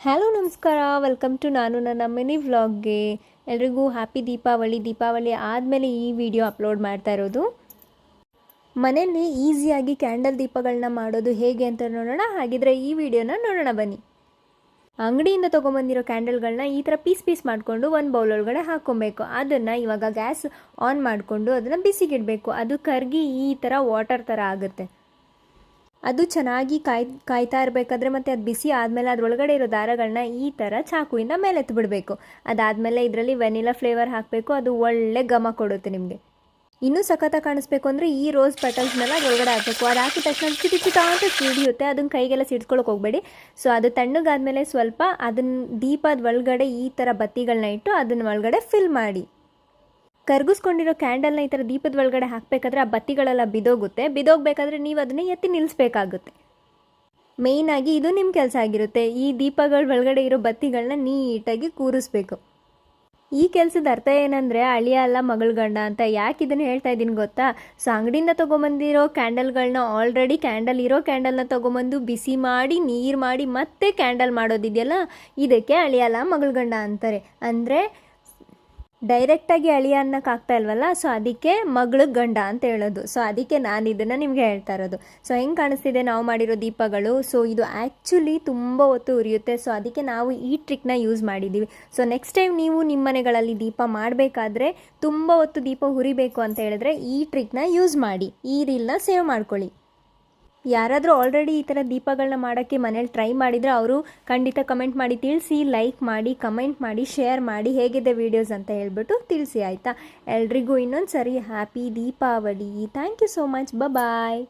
Hello ನಮಸ್ಕಾರ, welcome to ನಾನು ನನ್ನ ಮಿನಿ ವ್ಲಾಗ್ಗೆ. ಎಲ್ರಿಗೂ ಹ್ಯಾಪಿ ದೀಪಾವಳಿ ಆದಮೇಲೆ ಈ ವಿಡಿಯೋ ಅಪ್ಲೋಡ್ ಮಾಡ್ತಾ ಇರೋದು. ಮನೆಯಲ್ಲಿ ಈಸಿಯಾಗಿ ಕ್ಯಾಂಡಲ್ ದೀಪಗಳನ್ನ ಮಾಡೋದು ಹೇಗೆ ಅಂತ ನೋಡೋಣ. ಹಾಗಿದ್ರೆ ಈ ವಿಡಿಯೋನ ನೋಡೋಣ ಬನ್ನಿ. ಅಂಗಡಿಯಿಂದ ತೊಗೊಂಬಂದಿರೋ ಕ್ಯಾಂಡಲ್ಗಳನ್ನ ಈ ಥರ ಪೀಸ್ ಮಾಡಿಕೊಂಡು ಒಂದು ಬೌಲ್ ಒಳಗಡೆ ಹಾಕ್ಕೊಬೇಕು. ಅದನ್ನು ಇವಾಗ ಗ್ಯಾಸ್ ಆನ್ ಮಾಡಿಕೊಂಡು ಅದನ್ನು ಬಿಸಿಗಿಡಬೇಕು. ಅದು ಕರಗಿ ಈ ಥರ ವಾಟರ್ ಥರ ಆಗುತ್ತೆ. ಅದು ಚೆನ್ನಾಗಿ ಕಾಯ್ತಾ ಇರಬೇಕಾದ್ರೆ ಮತ್ತು ಅದು ಬಿಸಿ ಆದಮೇಲೆ ಅದರೊಳಗಡೆ ಇರೋ ದಾರಗಳನ್ನ ಈ ಥರ ಚಾಕುವಿಂದ ಮೇಲೆ ಎತ್ತಿಬಿಡಬೇಕು. ಅದಾದಮೇಲೆ ಇದರಲ್ಲಿ ವೆನಿಲಾ ಫ್ಲೇವರ್ ಹಾಕಬೇಕು. ಅದು ಒಳ್ಳೆ ಘಮ ಕೊಡುತ್ತೆ ನಿಮಗೆ. ಇನ್ನೂ ಸಖತ್ತಾಗಿ ಕಾಣಿಸ್ಬೇಕು ಅಂದರೆ ಈ ರೋಸ್ ಪೆಟಲ್ಸ್ನೆಲ್ಲ ಅದರೊಳಗಡೆ ಹಾಕಬೇಕು. ಅದು ಹಾಕಿದ ತಕ್ಷಣ ಚಿಟ ಅಂತ ಸಿಡಿಯುತ್ತೆ. ಅದನ್ನು ಕೈಗೆಲ್ಲ ಸಿಡ್ಸ್ಕೊಳಕ್ಕೆ ಹೋಗಬೇಡಿ. ಸೊ ಅದು ತಣ್ಣಗಾದ್ಮೇಲೆ ಸ್ವಲ್ಪ ಅದನ್ನ ದೀಪದ ಒಳಗಡೆ ಈ ಥರ ಬತ್ತಿಗಳನ್ನ ಇಟ್ಟು ಅದನ್ನ ಒಳಗಡೆ ಫಿಲ್ ಮಾಡಿ. ಕರ್ಗಿಸ್ಕೊಂಡಿರೋ ಕ್ಯಾಂಡಲ್ನ ಈ ಥರ ದೀಪದ ಒಳಗಡೆ ಹಾಕಬೇಕಾದ್ರೆ ಆ ಬತ್ತಿಗಳೆಲ್ಲ ಬಿದೋಗಬೇಕಾದ್ರೆ ನೀವು ಅದನ್ನೇ ಎತ್ತಿ ನಿಲ್ಲಿಸ್ಬೇಕಾಗುತ್ತೆ. ಮೇಯ್ನಾಗಿ ಇದು ನಿಮ್ಮ ಕೆಲಸ ಆಗಿರುತ್ತೆ. ಈ ದೀಪಗಳ ಒಳಗಡೆ ಇರೋ ಬತ್ತಿಗಳನ್ನ ನೀಟಾಗಿ ಕೂರಿಸ್ಬೇಕು. ಈ ಕೆಲಸದ ಅರ್ಥ ಏನಂದರೆ ಅಳಿಯ ಅಲ್ಲ ಮಗಳ ಗಂಡ ಅಂತ. ಯಾಕೆ ಇದನ್ನು ಹೇಳ್ತಾ ಇದ್ದೀನಿ ಗೊತ್ತಾ? ಸೊ ಅಂಗಡಿಯಿಂದ ತೊಗೊಂಬಂದಿರೋ ಕ್ಯಾಂಡಲ್ಗಳನ್ನ ಆಲ್ರೆಡಿ ಇರೋ ಕ್ಯಾಂಡಲ್ನ ತೊಗೊಂಬಂದು ಬಿಸಿ ಮಾಡಿ ನೀರು ಮಾಡಿ ಮತ್ತೆ ಕ್ಯಾಂಡಲ್ ಮಾಡೋದಿದೆಯಲ್ಲ, ಇದಕ್ಕೆ ಅಳಿಯ ಅಲ್ಲ ಮಗಳ ಗಂಡ ಅಂತಾರೆ. ಅಂದರೆ ಡೈರೆಕ್ಟಾಗಿ ಅಳಿಯ ಅನ್ನೋಕ್ಕಾಗ್ತಾ ಇಲ್ವಲ್ಲ, ಸೊ ಅದಕ್ಕೆ ಮಗಳು ಗಂಡ ಅಂತ ಹೇಳೋದು. ಸೊ ಅದಕ್ಕೆ ನಾನು ಇದನ್ನು ನಿಮಗೆ ಹೇಳ್ತಾ ಇರೋದು. ಸೊ ಹೆಂಗೆ ಕಾಣಿಸ್ತಿದೆ ನಾವು ಮಾಡಿರೋ ದೀಪಗಳು? ಸೊ ಇದು ಆ್ಯಕ್ಚುಲಿ ತುಂಬ ಹೊತ್ತು ಉರಿಯುತ್ತೆ. ಸೊ ಅದಕ್ಕೆ ನಾವು ಈ ಟ್ರಿಕ್ನ ಯೂಸ್ ಮಾಡಿದ್ದೀವಿ. ಸೊ ನೆಕ್ಸ್ಟ್ ಟೈಮ್ ನೀವು ನಿಮ್ಮ ಮನೆಗಳಲ್ಲಿ ದೀಪ ಮಾಡಬೇಕಾದ್ರೆ ತುಂಬ ಹೊತ್ತು ದೀಪ ಉರಿಬೇಕು ಅಂತ ಹೇಳಿದ್ರೆ ಈ ಟ್ರಿಕ್ನ ಯೂಸ್ ಮಾಡಿ. ಈ ರೀಲ್ನ ಸೇವ್ ಮಾಡ್ಕೊಳ್ಳಿ. ಯಾರಾದರೂ ಆಲ್ರೆಡಿ ಈ ಥರ ದೀಪಗಳನ್ನ ಮಾಡೋಕ್ಕೆ ಮನೇಲಿ ಟ್ರೈ ಮಾಡಿದರೆ ಅವರು ಖಂಡಿತ ಕಮೆಂಟ್ ಮಾಡಿ ತಿಳಿಸಿ. ಲೈಕ್ ಮಾಡಿ, ಕಮೆಂಟ್ ಮಾಡಿ, ಶೇರ್ ಮಾಡಿ, ಹೇಗಿದೆ ವೀಡಿಯೋಸ್ ಅಂತ ಹೇಳ್ಬಿಟ್ಟು ತಿಳಿಸಿ ಆಯಿತಾ. ಎಲ್ರಿಗೂ ಇನ್ನೊಂದು ಸರಿ happy Deepavali. Thank you so much. Bye.